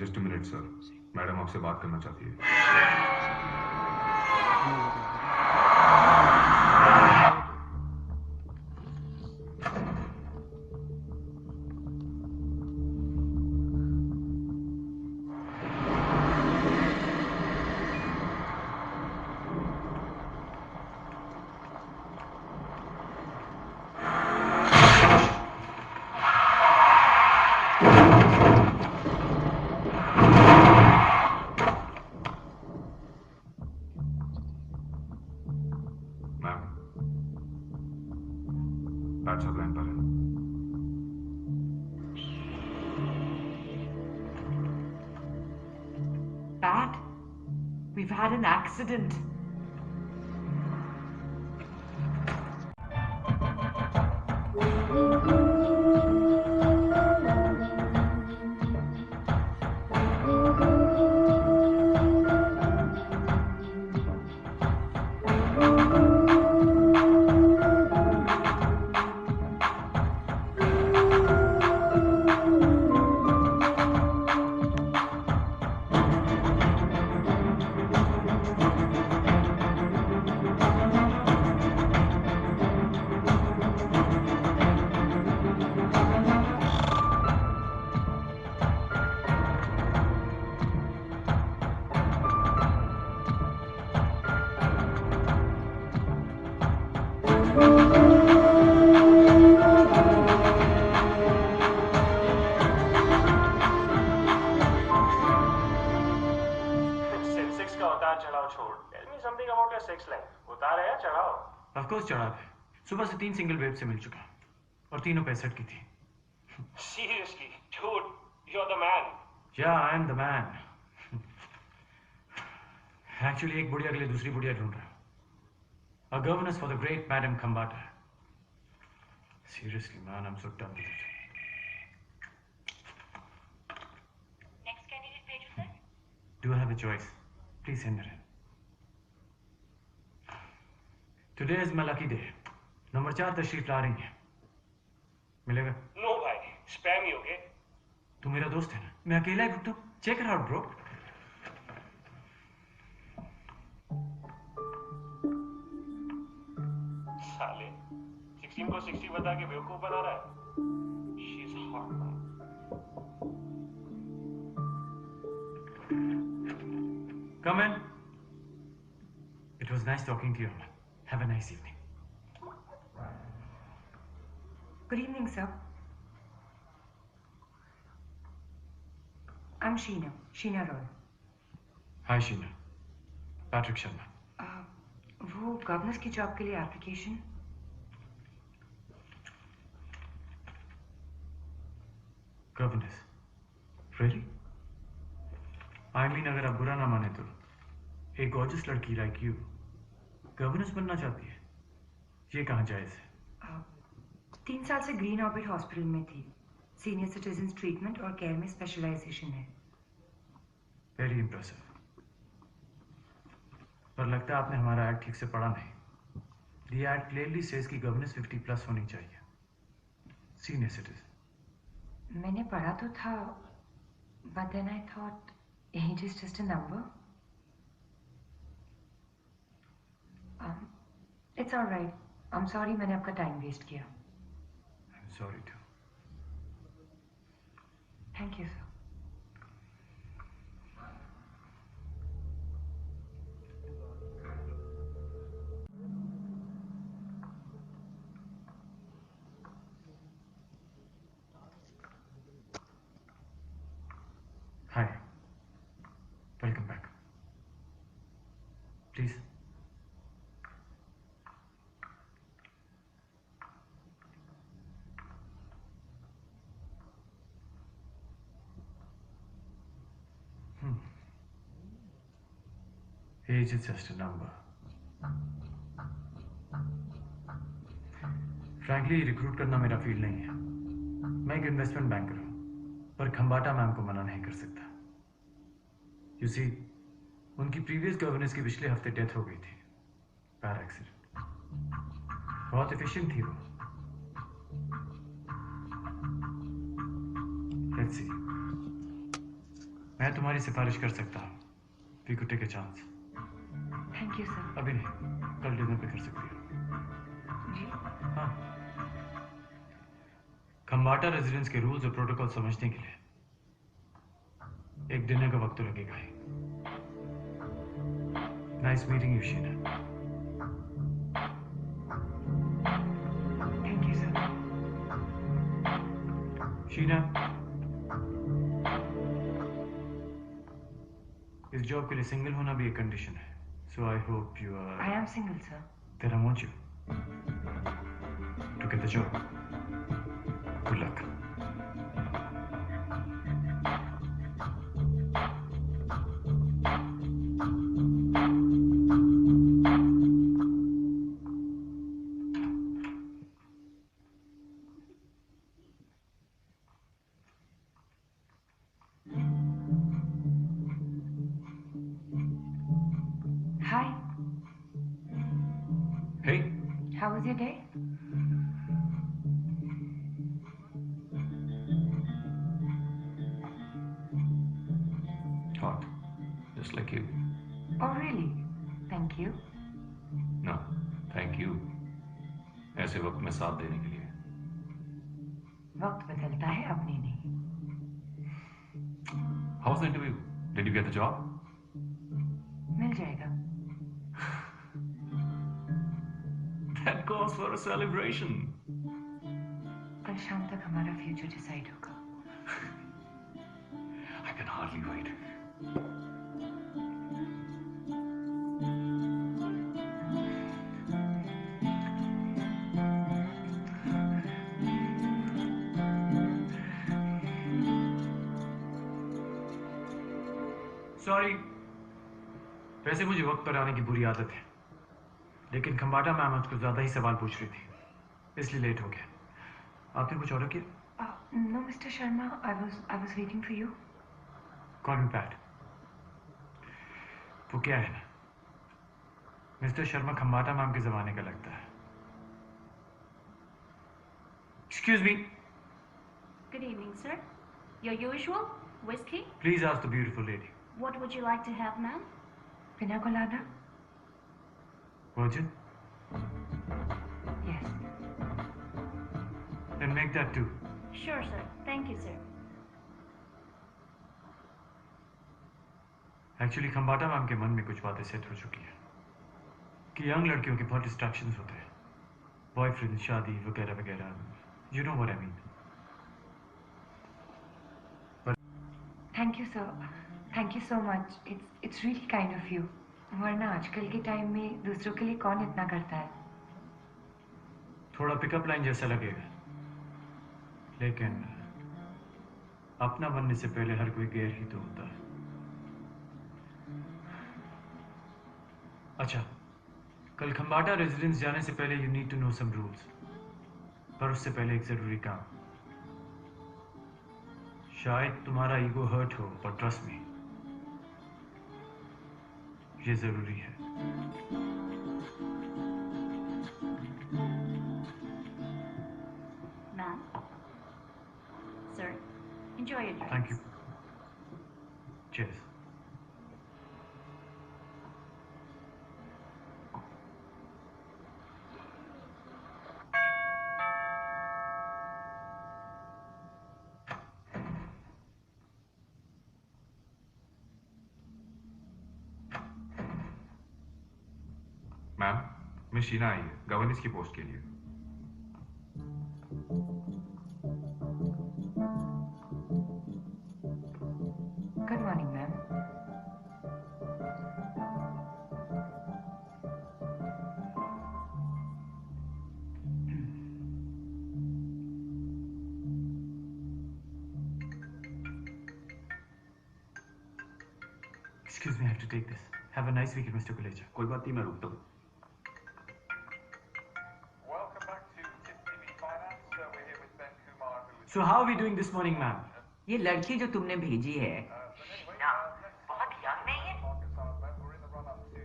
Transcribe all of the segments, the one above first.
Just minute sir, madam आपसे बात करना चाहती है। बैचअप लाइन पर है। Pat, we've had an accident. सुबह से 3 सिंगल वेब से मिल चुका और तीनों 65 की थी। Seriously, dude, you're the man. Yeah, I am the man. Actually, एक बुढ़िया के लिए दूसरी बुढ़िया ढूंढ रहा हूँ। A governess for the great Madam Khambata. Seriously, man, I'm so done with it. Next candidate page, sir. Do I have a choice? Please send her in. Today is my lucky day. Number 4 तशरीफ ला रही है। मिलेगा? No भाई, spam ही होगे। तू मेरा दोस्त है ना, मैं अकेला ही भुगता हूँ। Check it out, bro. साले, 16 को 60 बता के बेवकूफ बना रहा है। She's hot man. Come in. It was nice talking to you, man. Have a nice evening. Good evening, sir. I'm Sheena Roy. Hi, Sheena. Patrick Sharma. वो गवर्नर की जॉब के लिए application. Governess? Really? I mean, अगर आप बुरा ना माने तो एक गॉर्जियस लड़की like you गवर्नेंस बनना चाहती है, ये कहाँ जायज है? 3 साल से ग्रीन ऑर्बिट हॉस्पिटल में थी। सीनियर सिटीजन्स ट्रीटमेंट और केयर में स्पेशलाइजेशन है। Very impressive. पर लगता है आपने हमारा ऐड ठीक से पढ़ा नहीं। The ad clearly says कि गवर्नेंस 50+ होनी चाहिए। Senior citizen. मैंने पढ़ा तो था, but then I thought age is just a number. It's all right. I'm sorry मैंने आपका टाइम वेस्ट किया। I'm sorry too. Thank you, sir. Hi. Welcome back. Please. Age is just a number. Frankly, recruit करना मेरा field नहीं है। मैं एक investment banker हूँ, पर खंबाटा मैम को मना नहीं कर सकता। You see, उनकी प्रीवियस गवर्नेंस की पिछले हफ्ते डेथ हो गई थी, कार एक्सीडेंट। बहुत एफिशिएंट थी वो। Let's see. मैं तुम्हारी सिफारिश कर सकता हूँ। We could take a chance. Thank you sir. अभी नहीं, कल डिनर पे कर सकती हो। जी। हाँ, खम्बाटा रेजिडेंस के रूल्स और प्रोटोकॉल समझने के लिए एक डिनर का वक्त तो लगेगा ही। Nice meeting you Sheena. Thank you sir. Sheena, इस जॉब के लिए सिंगल होना भी एक कंडीशन है। So I hope you are. I am single sir. Then I want you to get the job. Good luck. Hi. Hey, How was your day? hot, just like you. Oh really? Thank you. No, thank you. ऐसे वक्त में साथ देने के लिए। वक्त बदलता है, अपनी नहीं। How's the interview? Did you get the job? मिल जाएगा। That calls for a celebration. कल शाम तक हमारा फ्यूचर डिसाइड होगा। I can hardly wait. Sorry. वैसे मुझे वक्त पर आने की बुरी आदत है, लेकिन खम्बाटा मैम मुझको ज्यादा ही सवाल पूछ रही थी, इसलिए लेट हो गया। आपने कुछ ऑर्डर किया? No, Mr. Sharma. I was waiting for you. Call me back. वो क्या है ना, मिस्टर शर्मा खम्बाटा मैम के जमाने का लगता है। Excuse me. Good evening, sir. Your usual whiskey? Please ask the beautiful lady. What would you like to have, ma'am? पिना कोलादा? Virgin? Yes. Then make that too. Sure, sir. Thank you, sir. Actually Khambata ma'am के मन में कुछ बातें set हो चुकी हैं कि यंग लड़कियों के बहुत डिस्ट्रैक्शंस होते हैं, बॉयफ्रेंड, शादी वगैरह वगैरह। You know what I mean. Thank you, sir. Thank you so much. It's really kind of you. वरना आजकल के टाइम में दूसरों के लिए कौन इतना करता है? थोड़ा पिकअप लाइन जैसा लगेगा, लेकिन अपना बनने से पहले हर कोई गैर ही तो होता है। अच्छा, कल खम्बाटा रेजिडेंस जाने से पहले you need to know some rules, पर उससे पहले एक जरूरी काम। शायद तुम्हारा ईगो हर्ट हो, पर ट्रस्ट मी, ये जरूरी है। Ma'am? Sir, enjoy your drinks. Thank you. Cheers. Ma'am, miss Sheena आई है गवर्नेंस की पोस्ट के लिए। Good morning, ma'am. Excuse me, I have to take this. Have a nice weekend, Mr. Kulecha. कोई बात नहीं, मैं रुकता हूँ। Welcome back to Tip TV Finance. We're here with Ben Kumar, who is. So how are we doing this morning, ma'am? ये लड़की जो तुमने भेजी है बहुत young नहीं है? We're in the run up to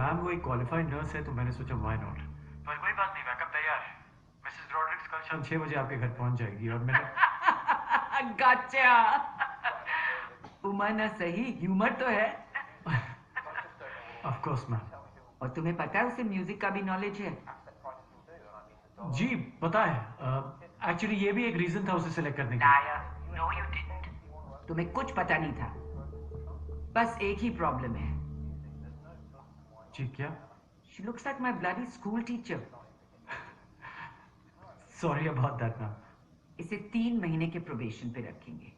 ma'am वो एक क्वालिफाइड नर्स है, तो मैंने सोचा व्हाई नॉट। पर कोई बात नहीं, बैकअप तैयार है। मिसेस रॉड्रिक्स कल शाम 6 बजे आपके घर पहुंच जाएगी और मैंने गच्चा उमा ना सही, ह्यूमर तो है। Of course ma'am. और तुम्हें पता है उसे म्यूजिक का भी नॉलेज है? जी पता है। एक्चुअली ये भी एक रीजन था उसे सिलेक्ट करने का। No, you didn't. तुम्हें कुछ पता नहीं था। बस एक ही प्रॉब्लम है। जी क्या? She looks like my bloody school teacher. Sorry about that ma'am. इसे 3 महीने के प्रोबेशन पे रखेंगे,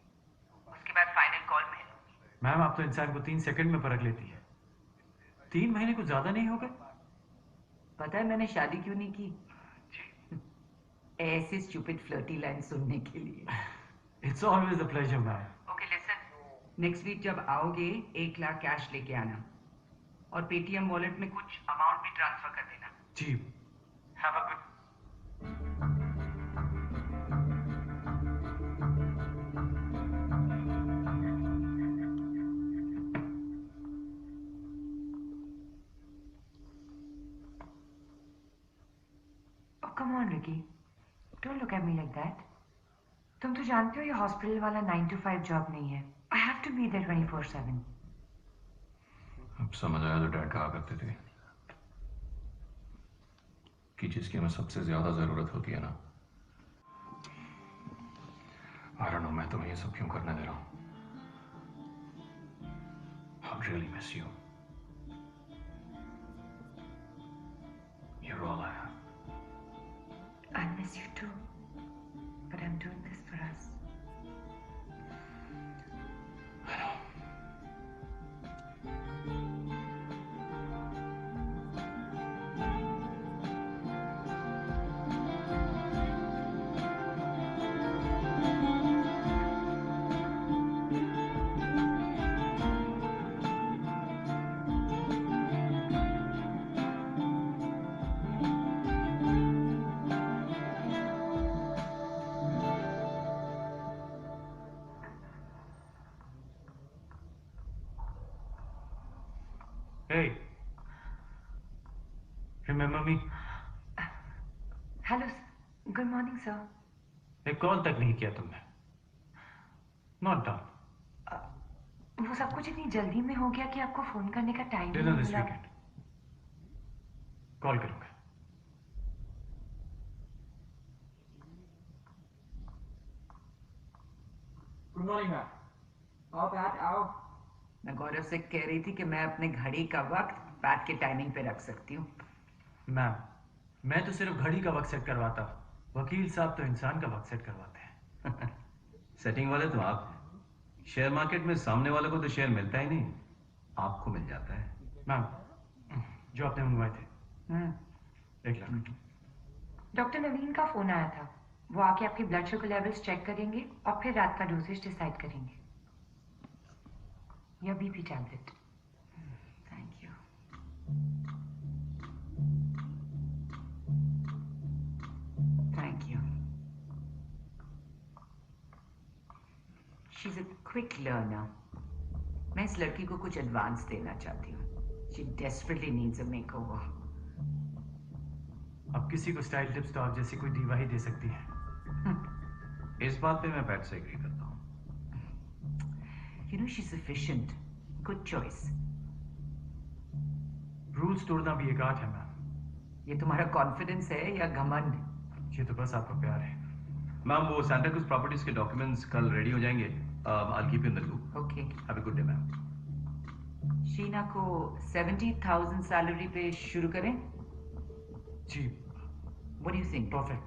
उसके बाद फाइनल कॉल में। मैम आप तो इंसान को 3 सेकंड में परख लेती है। 3 महीने कुछ ज्यादा नहीं हो गए? पता है मैंने शादी क्यों नहीं की? ऐसे स्टूपिड फ्लर्टी लाइन सुनने के लिए। It's always a pleasure ma'am. Okay listen, next week जब आओगे 1 लाख कैश लेके आना और पेटीएम वॉलेट में कुछ अमाउंट भी ट्रांसफर कर देना। जी। Have a good. Oh, come on, Ricky. Don't look at me like that. तुम तो जानते हो ये हॉस्पिटल वाला 9 to 5 जॉब नहीं है। I have to be there 24/7. अब समझ आया जो डैड कहा करते थे कि जिसकी हमें सबसे ज्यादा जरूरत होती है ना। I don't know, मैं तुम्हें ये सब क्यों करने दे रहा हूँ। I really miss you. You're all I have. I miss you too. But I'm doing this for us. Hey, remember me? Hello. Good morning, sir. एक कॉल तक नहीं किया तुमने। Not done. वो सब कुछ इतनी जल्दी में हो गया कि आपको फोन करने का टाइम Dinner नहीं this मिला। weekend. कॉल करूंगा। Good morning ma'am. आओ बैठ आओ। मैं गौरव से कह रही थी कि मैं अपने घड़ी का वक्त बैट के टाइमिंग पे रख सकती हूँ। मैम मैं तो सिर्फ घड़ी का वक्त सेट करवाता हूँ। वकील साहब तो इंसान का वक्त सेट करवाते हैं। सेटिंग वाले तो आप हैं। शेयर मार्केट में सामने वाले को तो शेयर मिलता ही नहीं, आपको मिल जाता है। मैम जो आपने मंगवाए थे 1 लाख। डॉक्टर नवीन का फोन आया था। वो आके आपके ब्लड शुगर लेवल्स चेक करेंगे और फिर रात का डोसेज डिसाइड करेंगे। या BP tablet. Thank you. Thank you. She is a quick learner. मैं इस लड़की को कुछ एडवांस देना चाहती हूँ। She desperately needs a makeover. अब किसी को स्टाइल टिप्स तो आप जैसी कोई दीवा ही दे सकती है। इस बात पे मैं पैट से एग्री करता हूँ। You know she's efficient. Good choice. Rules तोड़ना भी एक आर्ट है मैम। ये तुम्हारा कॉन्फिडेंस है या घमंड? ये तो बस आपका प्यार है। मैम वो सैंटा क्रूज प्रॉपर्टीज के डॉक्यूमेंट्स कल रेडी हो जाएंगे। I'll keep you in the loop. Okay. Have a good day, ma'am. Sheena को 70,000 सैलरी पे शुरू करें? जी। What do you think? Perfect.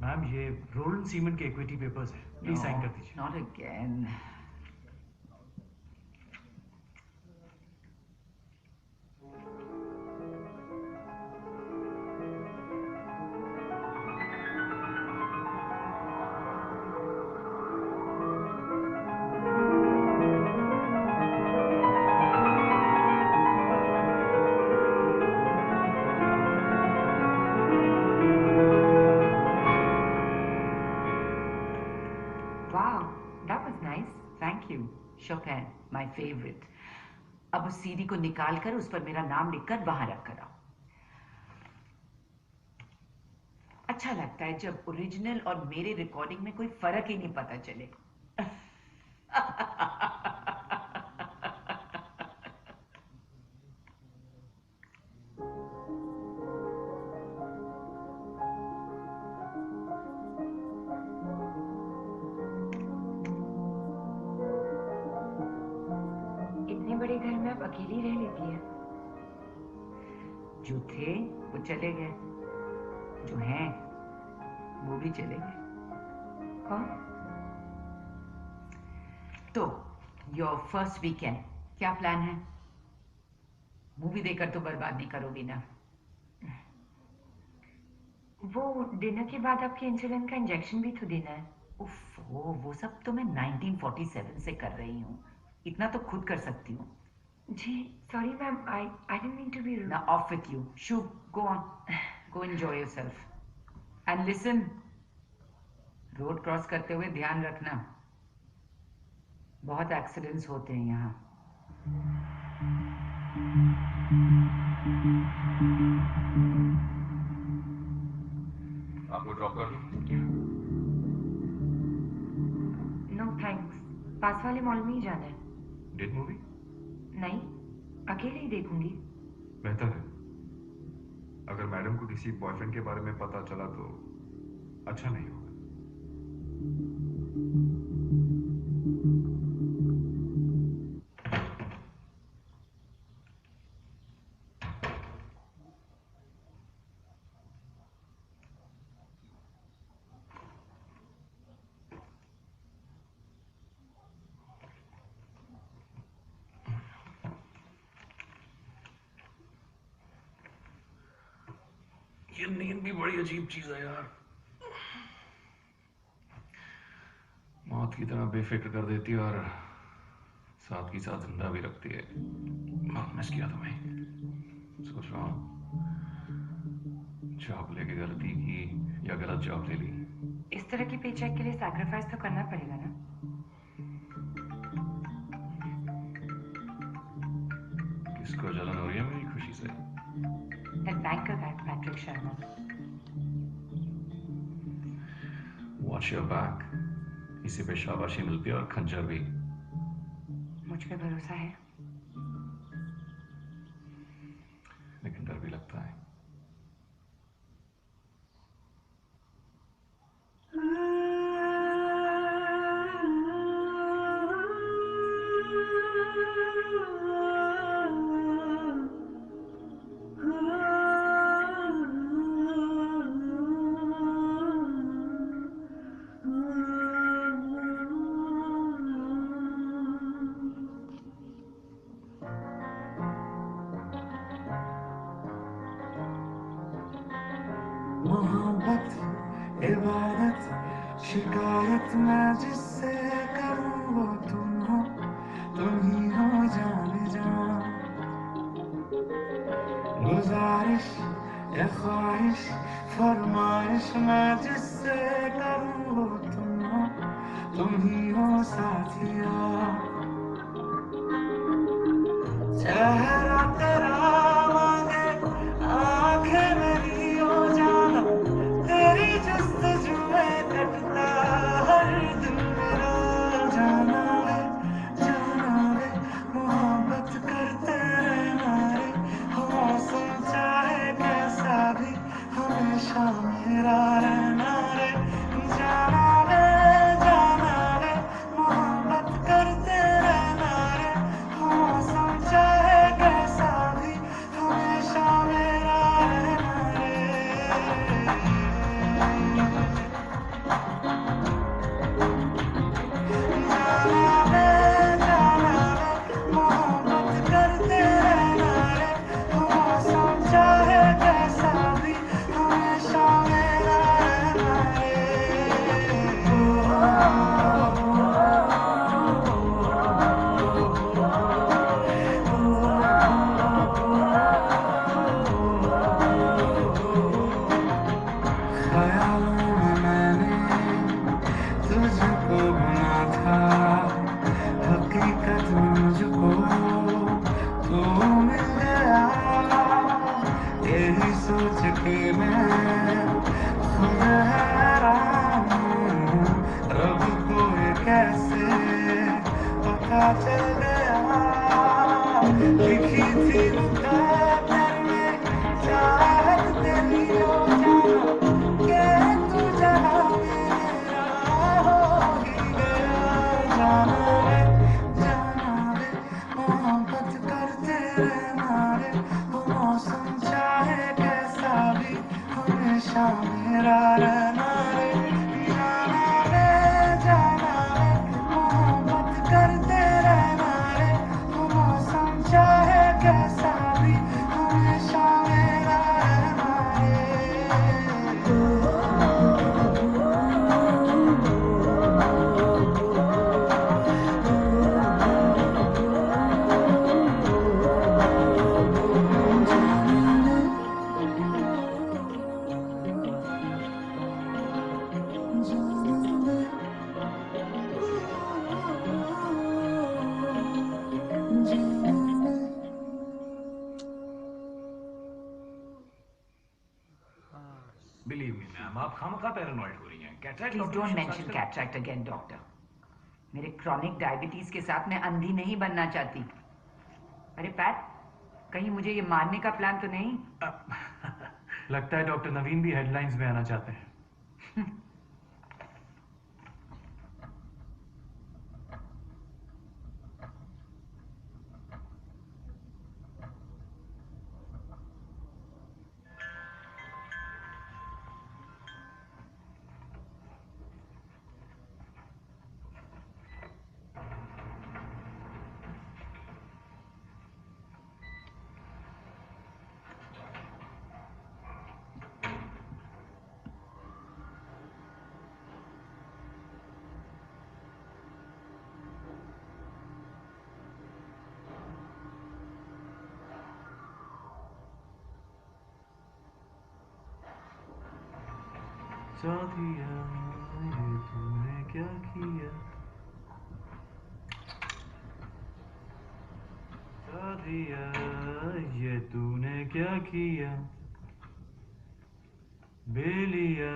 Ma'am ये रोलन सीमेंट के इक्विटी पेपर्स हैं। प्लीज साइन कर दीजिए। Not again. Wow, that was nice. Thank you. Chopin, my favorite. अब उस सीडी को निकाल कर उस पर मेरा नाम लिखकर वहां रख कर आओ। अच्छा लगता है जब ओरिजिनल और मेरे रिकॉर्डिंग में कोई फर्क ही नहीं पता चले। अब अकेली रह लेती है। जो थे वो चले गए, जो हैं वो भी चले गए। कौन? तो योर फर्स्ट वीकेंड क्या प्लान है? मूवी देखकर तो बर्बाद नहीं करोगी ना? वो डिनर के बाद आपके इंसुलिन का इंजेक्शन भी तो देना है। उफ, वो सब तो मैं 1947 से कर रही हूँ, इतना तो खुद कर सकती हूँ। जी sorry ma'am, I didn't mean to be rude. Now off with you. Shub, go on. Go enjoy yourself. And listen. Road cross करते हुए ध्यान रखना, बहुत एक्सीडेंट्स होते हैं यहाँ। आपको ड्रॉप कर दूं? नो थैंक्स, पास वाले मॉल में ही जाना है। Date movie? नहीं, अकेले ही देखूंगी। बेहतर है। अगर मैडम को किसी बॉयफ्रेंड के बारे में पता चला तो अच्छा नहीं होगा। ये नींद भी बड़ी अजीब चीज है यार, मौत की तरह बेफिक्र कर देती है और साथ ही साथ जिंदा भी रखती है। बहुत मिस किया तुम्हें। सोच रहा हूँ जॉब लेके गलती की या गलत जॉब ले ली। इस तरह की पेचेक के लिए सैक्रिफाइस तो करना पड़ेगा ना। किसको जलन हो रही है मेरी खुशी से? That banker guy, Patrick Sharma. Watch your back. इसी पे शाबाशी मिलती है और खंजर भी। मुझ पे भरोसा है, लेकिन डर भी लगता है। मोहब्बत इबादत शिकायत मैं जिससे करूँ वो तुम हो, तुम ही हो जाने जा। गुजारिश या ख्वाहिश फरमाइश मैं जिससे करूँ वो तुम हो, तुम ही हो साथिया। चेहरा तेरा मांगे आंखें मेरी हो जाना, तेरी जस्तजू में कटता हर दिन मेरा। जाना रे मोहब्बत करते रहना रे, मौसम चाहे कैसा भी हमेशा मेरा रहना रे। जाना रे मोहब्बत करते रहना रे, मौसम चाहे कैसा Believe me, ma'am, आप खामखा पैरानॉइड हो रही हैं. Cataract Please don't operations mention आजकल- cataract again, doctor. मेरे क्रॉनिक डायबिटीज के साथ मैं अंधी नहीं बनना चाहती. अरे पैट, कहीं मुझे ये मारने का प्लान तो नहीं? लगता है डॉक्टर नवीन भी हेडलाइंस में आना चाहते हैं. साथिया ये तूने क्या किया, साथिया ये तूने क्या किया, बेलिया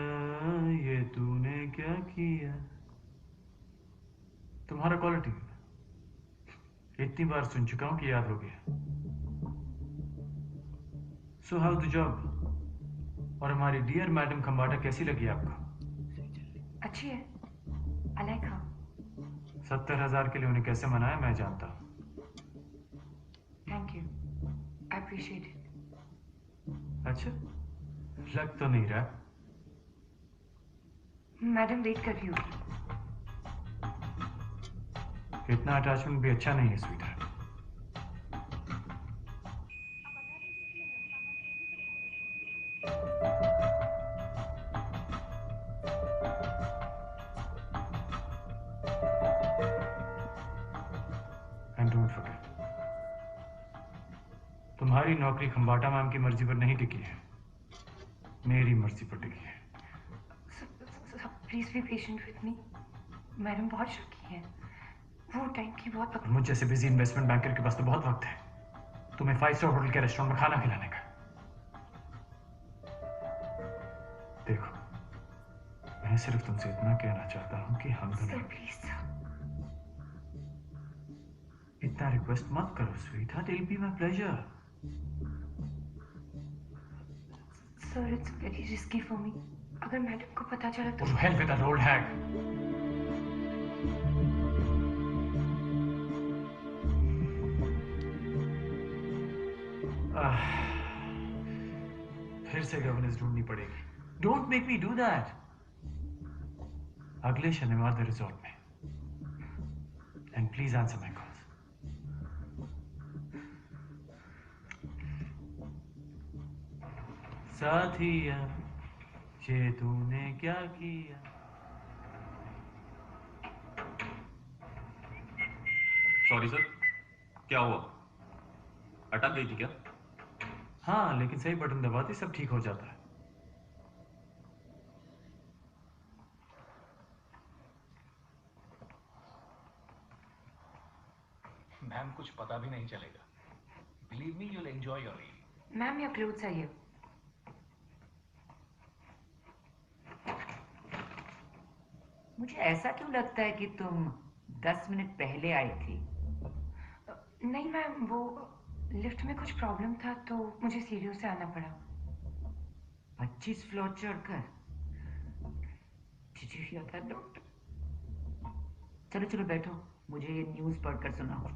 ये तूने क्या किया. तुम्हारा क्वालिटी इतनी बार सुन चुका हूं कि याद हो गया. So how the job? और हमारी डियर मैडम खंबाटा कैसी लगी आपको? अच्छी है. I like her. 70,000 के लिए उन्हें कैसे मनाया मैं जानता हूं. Thank you. I appreciate it. अच्छा, लग तो नहीं रहा. मैडम वेट कर रही होगी. इतना अटैचमेंट भी अच्छा नहीं है स्वीटर. And don't forget, तुम्हारी नौकरी खंबाटा मैम की मर्जी पर नहीं टिकी है, मेरी मर्जी पर टिकी है. Please be patient with me. Madam बहुत शौकी है. वो टाइम की बहुत और मुझ जैसे बिजी इन्वेस्टमेंट बैंकर के पास तो बहुत वक्त है तुम्हें 5 स्टार होटल के रेस्टोरेंट में खाना खिलाने का. देखो, मैं सिर्फ तुमसे इतना कहना चाहता हूं कि हम दोनों. प्लीज इतना रिक्वेस्ट मत करो sweetheart. It will be my pleasure. Sir, it's very risky for me. अगर मैडम को पता चला तो. To hell with that old hag. फिर से गवर्नेंस ढूंढनी पड़ेगी. Don't make me do that. अगले शनिवार द रिजॉर्ट में. And please answer my calls. साथिया ये तूने क्या किया. सॉरी सर, क्या हुआ? अटक गई थी क्या? हाँ, लेकिन सही बटन दबाते सब ठीक हो जाता है. मैम कुछ पता भी नहीं चलेगा. Believe me, you'll enjoy your meal. Ma'am, your clothes are here. मुझे ऐसा क्यों लगता है कि तुम 10 मिनट पहले आई थी? नहीं मैम, वो लिफ्ट में कुछ प्रॉब्लम था तो मुझे सीढ़ियों से आना पड़ा. 25 फ्लोर चढ़कर. Did you hear that, doctor? चलो चलो बैठो, मुझे ये न्यूज़ पढ़कर सुनाओ.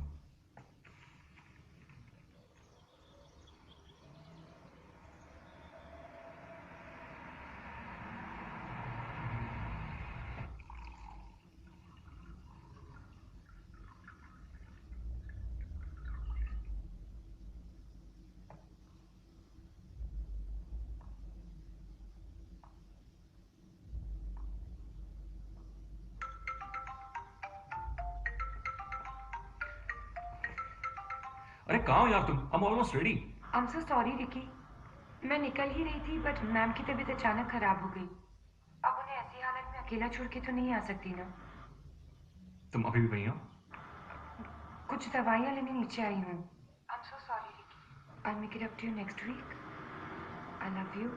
अरे कहाँ हो यार तुम? I'm almost ready. I'm so sorry Ricky. मैं निकल ही रही थी बट मैम की तबीयत अचानक खराब हो गई. अब उन्हें ऐसी हालत में अकेला छोड़ के तो नहीं आ सकती ना। तुम अभी भी वहीं हो? कुछ दवाइयाँ लेने नीचे आई हूँ। I'm so sorry, Ricky. I'll make it up to you next week. I love you.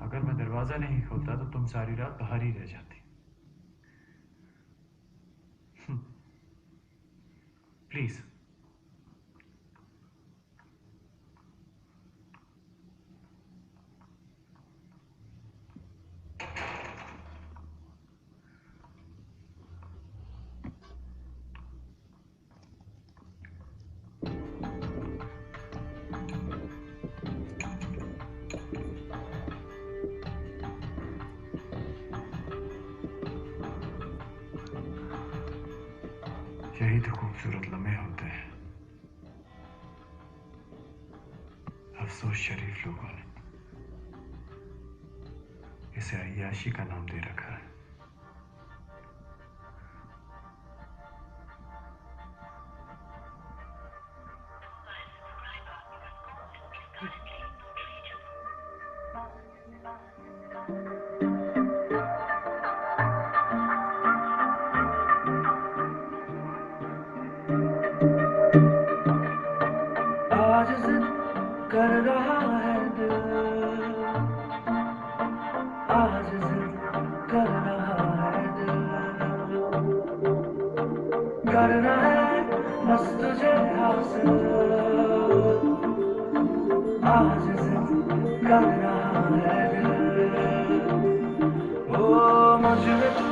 अगर मैं दरवाजा नहीं खोलता तो तुम सारी रात बाहर ही रह जाती। प्लीज। यही तो खूबसूरत लम्हे होते हैं। अफसोस शरीफ लोगों ने इसे अय्याशी का नाम दे रखा है। आज जिद कर रहा है दिल, आज जिद कर रहा है दिल, करना है बस तुझे हासिल, आज जिद कर रहा है दिल। ओ मुझ में तू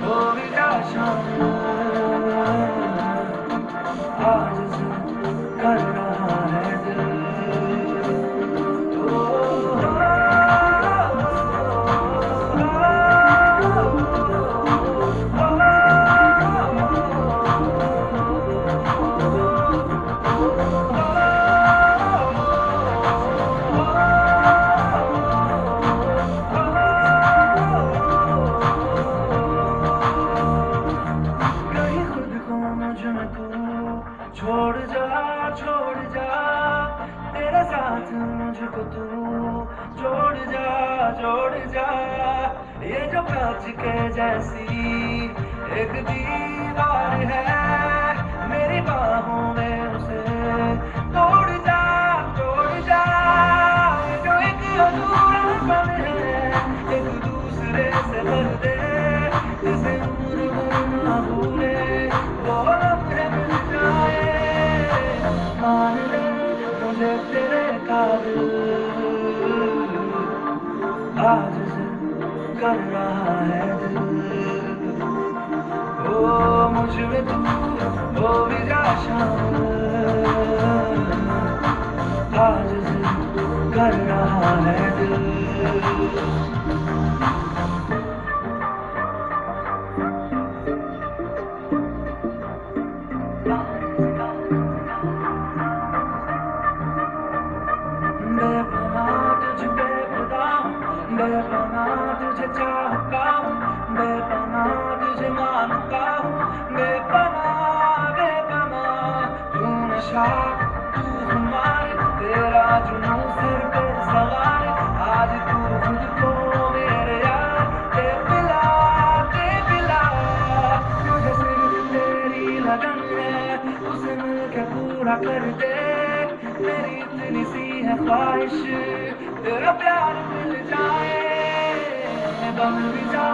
हो भी जा शामिल, आज जिद कर रहा है दिल। कहीं खुद को मुझ में तू छोड़ जा तेरे साथ मुझको तू जोड़ जा ये जो कांच के जैसी एक दीवार है मेरी बाहों में उसे तोड़ जा ये जो एक अधूरा पल है एक दूसरे से भर दे जिसे उम्र भर ना भूले वो लम्हे मिल जाए मान ले मुझे तेरे काबिल आज जिद कर रहा है दिल। ओ मुझ में तू हो भी जा शामिल आज जिद कर रहा है दिल। बेपनाह तुझ पे फिदा हूँ, बेपनाह तुझे चाहता हूँ, बेपनाह तुझे मानता हूँ, बेपनाह तू नशा तू हमारे तेरा जुनून सिर पे सवार आज तू खुद को मेरे यार दे पिला तुझे सिर्फ तेरी लगन है उसे मिलके पूरा कर दे मेरी इतनी सी है ख्वाहिश तेरा प्यार मिल जाए बन भी जा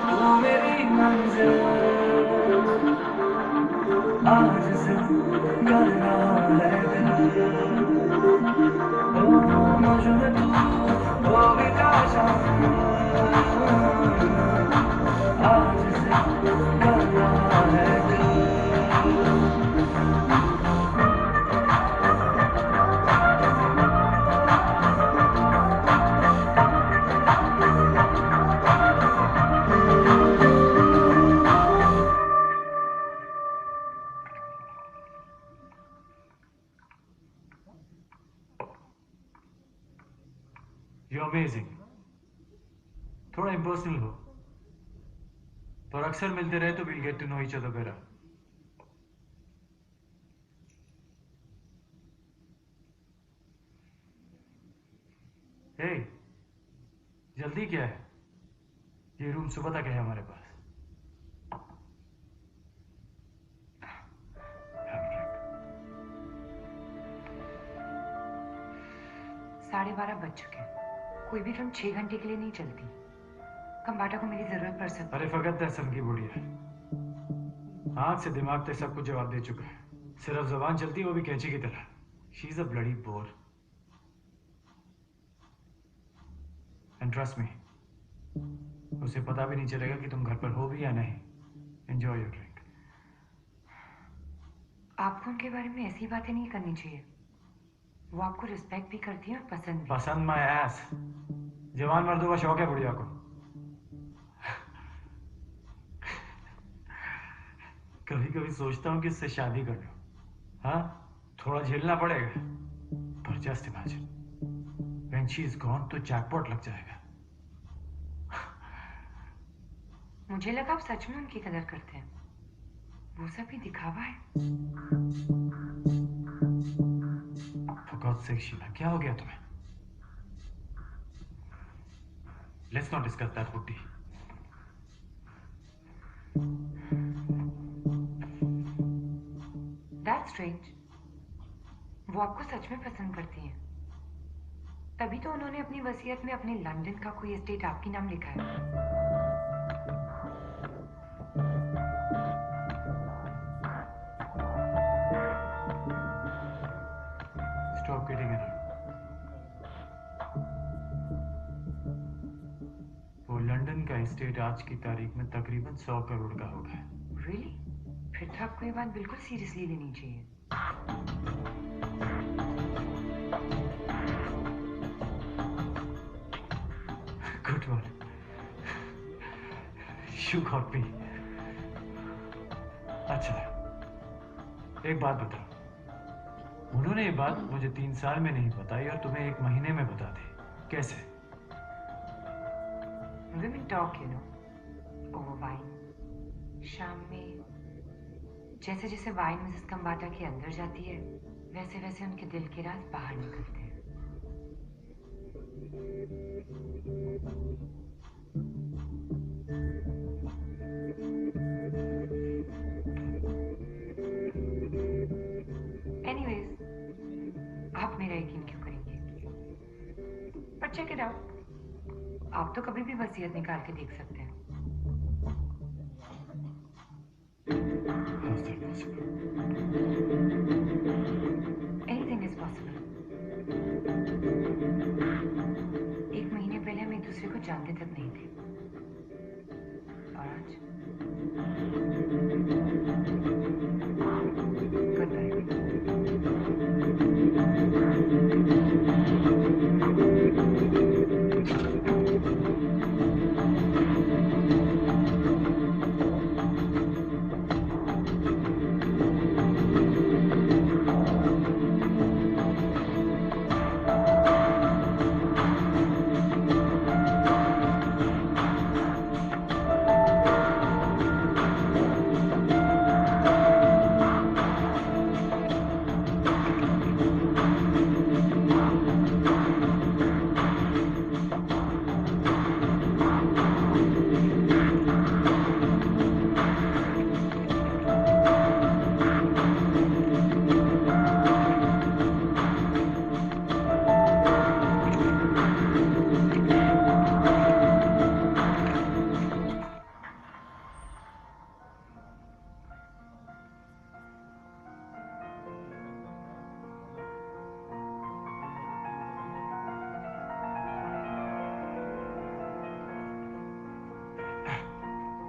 तू मेरी मंजिल आज जिद कर रहा है दिल। ओ मुझ में तू हो भी जा शामिल आज जिद कर रहा है दिल। पर अक्सर मिलते रहे तो we'll get to know each other better. Hey, जल्दी क्या है? ये रूम सुबह तक है हमारे पास. 12:30 बज चुके हैं. कोई भी फिल्म 6 घंटे के लिए नहीं चलती. कंबाटा को मेरी जरूरत पड़ सकती है. अरे फकत दहसन की बुढ़िया. आंख से दिमाग तक सब कुछ जवाब दे चुका है. सिर्फ जबान चलती है, वो भी कैंची की तरह. She is a bloody bore. And trust me, उसे पता भी नहीं चलेगा कि तुम घर पर हो भी या नहीं. Enjoy your drink. आपको उनके बारे में ऐसी बातें नहीं करनी चाहिए. वो आपको रिस्पेक्ट भी करती है और पसंद भी. पसंद my ass. जवान मर्दों का शौक है बुढ़िया को. कभी कभी सोचता हूँ कि इससे शादी कर लूं. हाँ, थोड़ा झेलना पड़ेगा. पर just imagine, when she is gone तो जैकपॉट लग जाएगा. मुझे लगा आप सच में उनकी कदर करते हैं. वो सब भी दिखावा है. For God's sake, शीला, क्या हो गया तुम्हें? Let's not discuss that, बुड्ढी. That's strange. वो आपको सच में पसंद करती हैं. तभी तो उन्होंने अपनी वसीयत में अपने लंदन का कोई एस्टेट आपके नाम लिखा है. Stop getting it. वो लंदन का एस्टेट आज की तारीख में तकरीबन 100 करोड़ का होगा. Really? फिर तो आपको ये बात बिल्कुल सीरियसली लेनी चाहिए. Good one. You got me. अच्छा, एक बात बताओ. उन्होंने ये बात मुझे 3 साल में नहीं बताई और तुम्हें 1 महीने में बता दी. कैसे? Women talk, you know, over wine. शाम में जैसे जैसे वाइन मिसेस कंबाटा के अंदर जाती है, वैसे वैसे उनके दिल के राज बाहर निकलते हैं. Anyways, आप मेरा यकीन क्यों करेंगे? पर चेक इट आउट. आप तो कभी भी वसीयत निकाल के देख सकते हैं. How's that possible? Anything is possible. 1 महीने पहले हम एक दूसरे को जानते तक नहीं थे. और आज गुड बाय.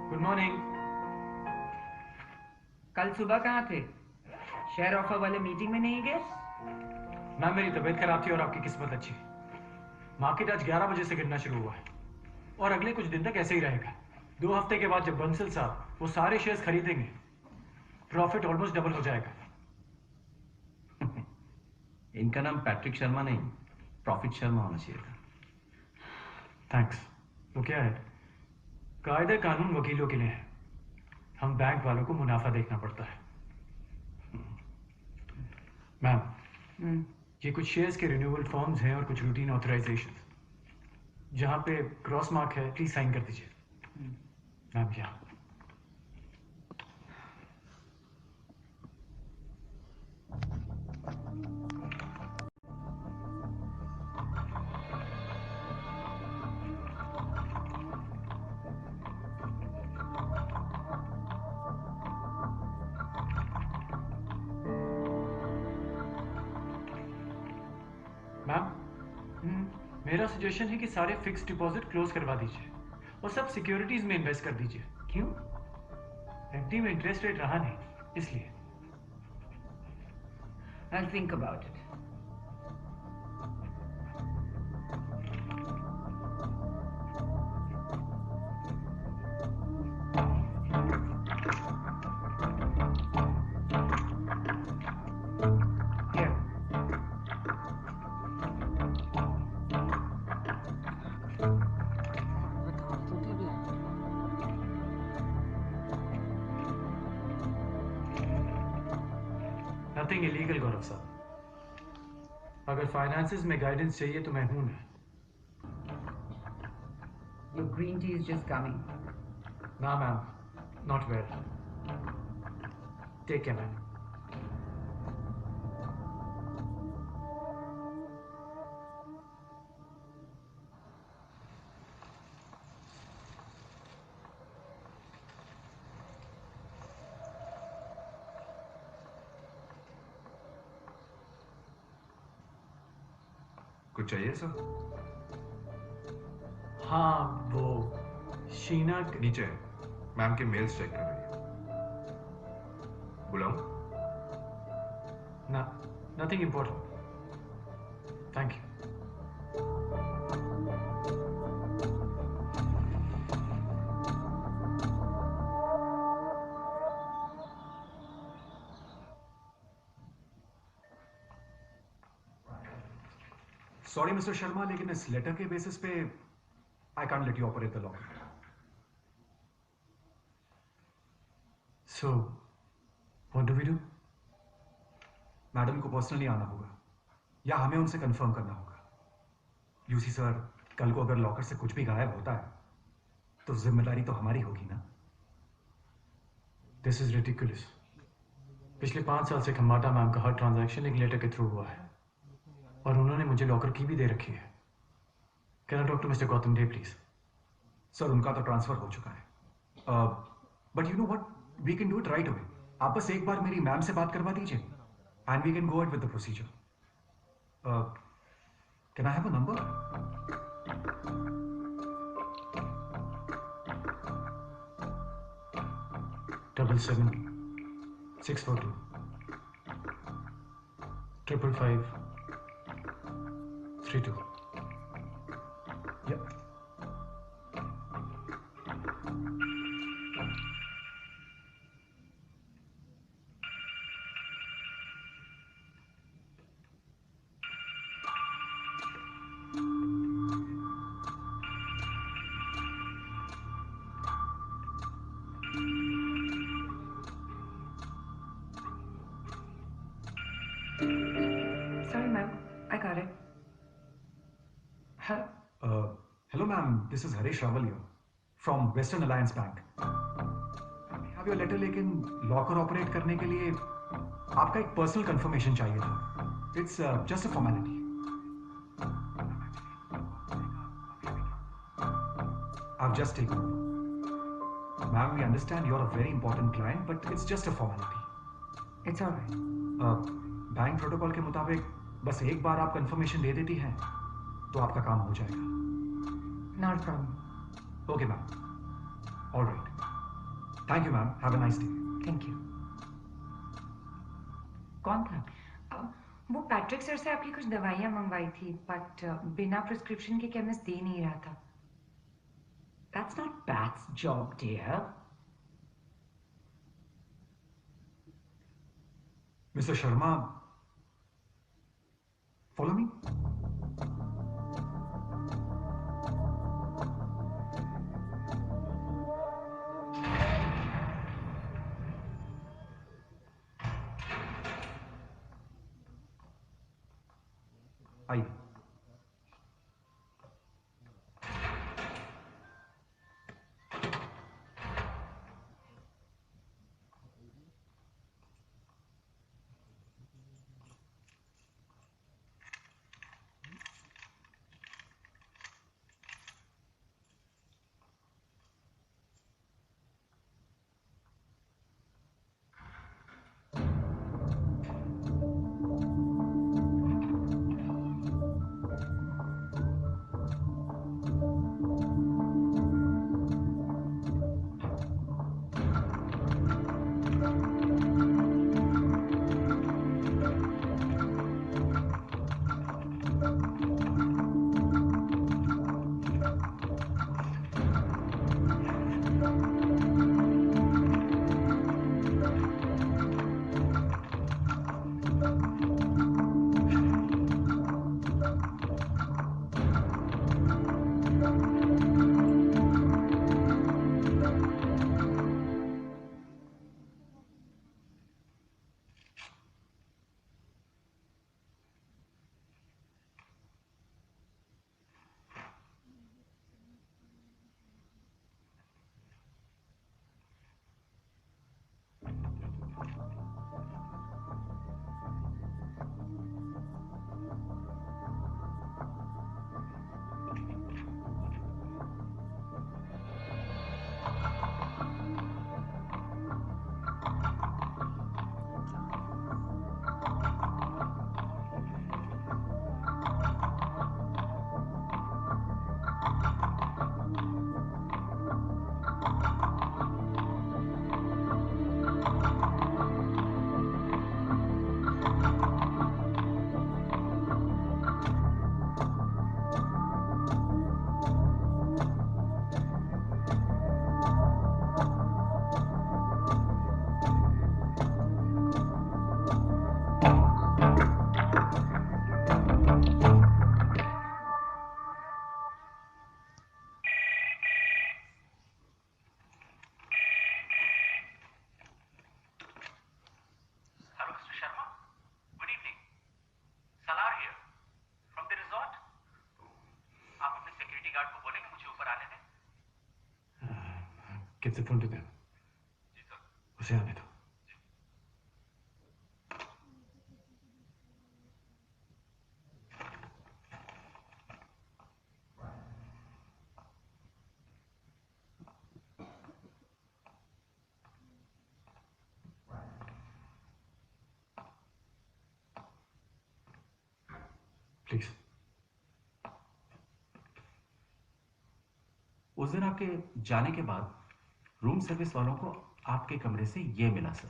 Good morning. कल सुबह कहाँ थे? शेयर ऑफर वाले मीटिंग में नहीं गए? मैम, मेरी तबीयत खराब थी और आपकी किस्मत अच्छी. मार्केट आज 11 बजे से गिरना शुरू हुआ है और अगले कुछ दिन तक ऐसे ही रहेगा. 2 हफ्ते के बाद जब बंसल साहब वो सारे शेयर्स खरीदेंगे, प्रॉफिट ऑलमोस्ट डबल हो जाएगा. इनका नाम पैट्रिक शर्मा नहीं, प्रॉफिट शर्मा होना चाहिए था. थैंक्स. वो क्या है, कायदे कानून वकीलों के लिए है, हम बैंक वालों को मुनाफा देखना पड़ता है। मैम, ये कुछ शेयर्स के रिन्यूअल फॉर्म्स हैं और कुछ रूटीन ऑथराइजेशन। जहां पे क्रॉस मार्क है प्लीज साइन कर दीजिए। मैम यहाँ। मेरा सजेशन है कि सारे फिक्स्ड डिपॉजिट क्लोज करवा दीजिए और सब सिक्योरिटीज में इन्वेस्ट कर दीजिए। क्यों? एफडी में इंटरेस्ट रेट रहा नहीं, इसलिए। I'll think about it. Nothing illegal Gaurav साहब। अगर फाइनेंसेस में गाइडेंस चाहिए तो मैं हूं ना। Your green tea is just coming. ना ma'am, not well. Take care ma'am. कुछ चाहिए सर? हाँ, वो शीना नीचे है, मैम के मेल्स चेक कर रही है। बुलाऊं? ना, nothing important. Thank you. Sorry mister Sharma, लेकिन इस लेटर के बेसिस पे I can't let you operate the locker. So what do we do? Madam को पर्सनली आना होगा या हमें उनसे कंफर्म करना होगा। यूसी सर, कल को अगर लॉकर से कुछ भी गायब होता है तो जिम्मेदारी तो हमारी होगी ना। This is ridiculous. पिछले 5 साल से खम्बाटा मैम का हर ट्रांजैक्शन एक लेटर के थ्रू हुआ है और उन्होंने मुझे लॉकर की भी दे रखी है। Can I talk to mister Gautam Dey please? Sir, उनका तो ट्रांसफर हो चुका है। But you know what, we can do it right away. आप बस एक बार मेरी मैम से बात करवा दीजिए and we can go ahead with the procedure. Can I have a number? 77642 555 32. Yep. Sorry, ma'am. I got it. Hello, ma'am. This is Harish Raval here from Western Alliance Bank. We have your letter, लेकिन locker operate करने के लिए आपका एक personal confirmation चाहिए था. It's just a formality. I've just taken over. Ma'am, we understand you're a very important client, but it's just a formality. It's all right. Bank protocol के मुताबिक बस एक बार आप कंफर्मेशन दे देती हैं तो आपका काम हो जाएगा. Not a problem. Okay, ma'am. All right. Thank you, ma'am. Have a nice day. Thank you. कौन था? वो पैट्रिक सर से आपकी कुछ दवाइयाँ मंगवाई थी, बट बिना प्रिस्क्रिप्शन के केमिस्ट दे नहीं रहा था. That's not Pat's job, dear. Mr. Sharma, follow me. आइए। Give the phone to them. उसे आने दो। प्लीज। उस दिन आपके जाने के बाद रूम सर्विस वालों को आपके कमरे से ये मिला सर।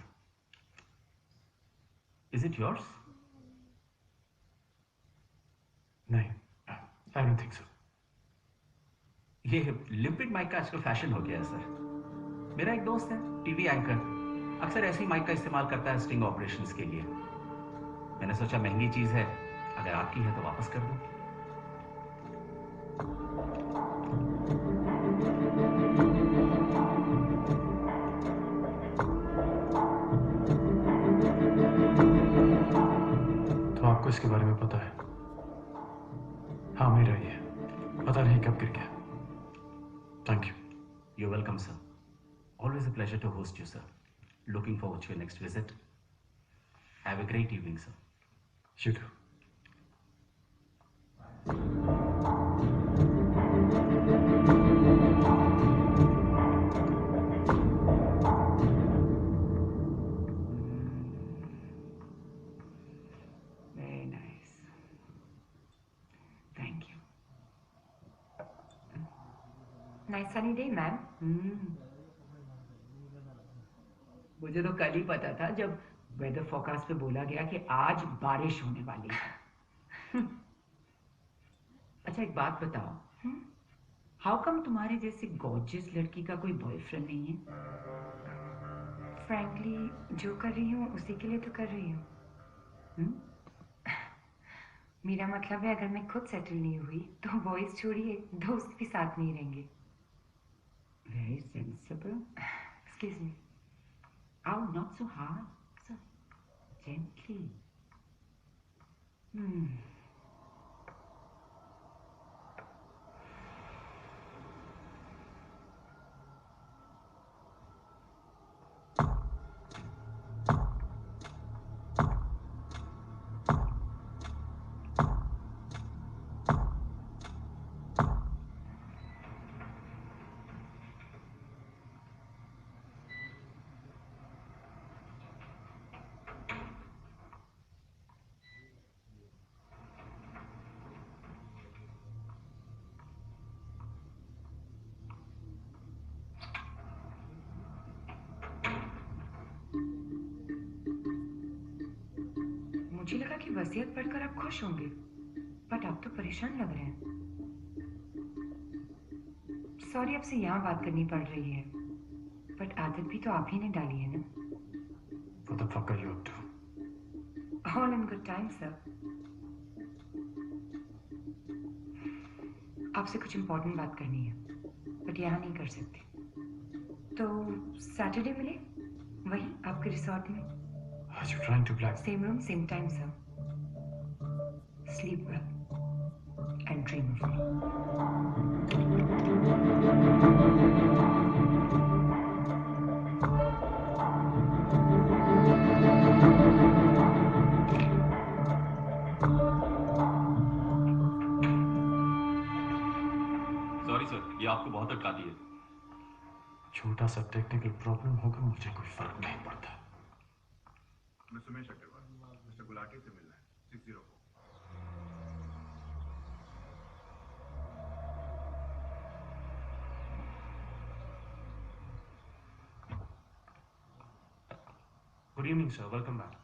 Is it yours? नहीं, आई डोंट थिंक सो। ये लिक्विड माइक का आजकल फैशन हो गया है सर। मेरा एक दोस्त है टीवी एंकर, अक्सर ऐसी माइक का इस्तेमाल करता है स्टिंग ऑपरेशंस के लिए। मैंने सोचा महंगी चीज है, अगर आपकी है तो वापस कर दो। तो आपको इसके बारे में पता है? हाँ, मेरा ही है, पता नहीं कब गिर गया। Thank you. You're welcome, sir. Always a pleasure to host you, sir. Looking forward to your next visit. Have a great evening, sir. You too. Very nice. Thank you. Nice sunny day, ma'am. मुझे तो कल ही पता था जब weather forecast पे बोला गया कि आज बारिश होने वाली है। अच्छा, एक बात बताओ, हाउ कम तुम्हारे जैसे गॉर्जियस लड़की का कोई बॉयफ्रेंड नहीं है? फ्रैंकली जो कर रही हूँ उसी के लिए तो कर रही हूँ। मेरा मतलब है, अगर मैं खुद सेटल नहीं हुई तो बॉयज छोड़िए, दोस्त भी साथ नहीं रहेंगे। Very sensible. Excuse me. Oh, not so hard. So gently. की वसीयत पढ़कर आप खुश होंगे, बट आप तो परेशान लग रहे हैं। सॉरी आपसे यहाँ बात करनी पड़ रही है, बट आदत भी तो आप ही ने डाली है ना। What the fuck are you up to? All in good time, sir. आपसे कुछ इम्पोर्टेंट बात करनी है, बट यहाँ नहीं कर सकते। तो सैटरडे मिले, वही आपके रिसोर्ट में। Are you trying to black? Same room, same time, sir. Sleep well and dream of me. Sorry sir, ये आपको बहुत अटकाती है। छोटा सा टेक्निकल प्रॉब्लम होगा, मुझे कोई फर्क नहीं पड़ता। मैं सुमेश अग्रवाल, मिस्टर गुलाटी से मिलना है, 604। Good evening, sir. Welcome back.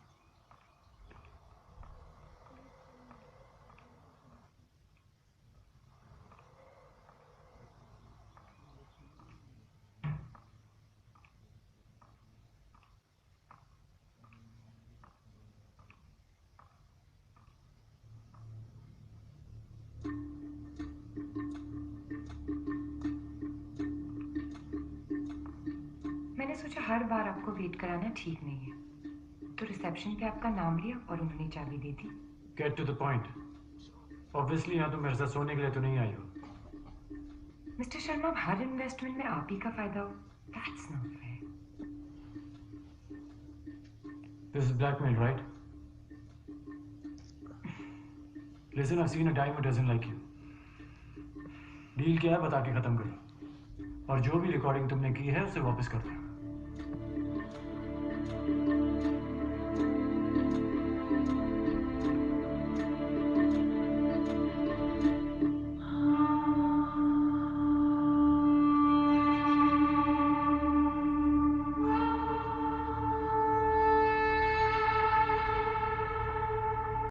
मैंने सोचा हर बार आपको वेट कराना ठीक नहीं है, तो रिसेप्शन पे आपका नाम लिया और उन्होंने चाबी दे दी। Get to the point. Obviously यहाँ तुम मेरे साथ सोने के लिए तो नहीं आई हो। मिस्टर शर्मा, हर इन्वेस्टमेंट में आप ही का फायदा हो, that's not fair. This is blackmail, right? Listen, I've seen a dime who doesn't like you. Deal क्या है बता के खत्म करो, और जो भी रिकॉर्डिंग तुमने की है उसे वापस कर दो।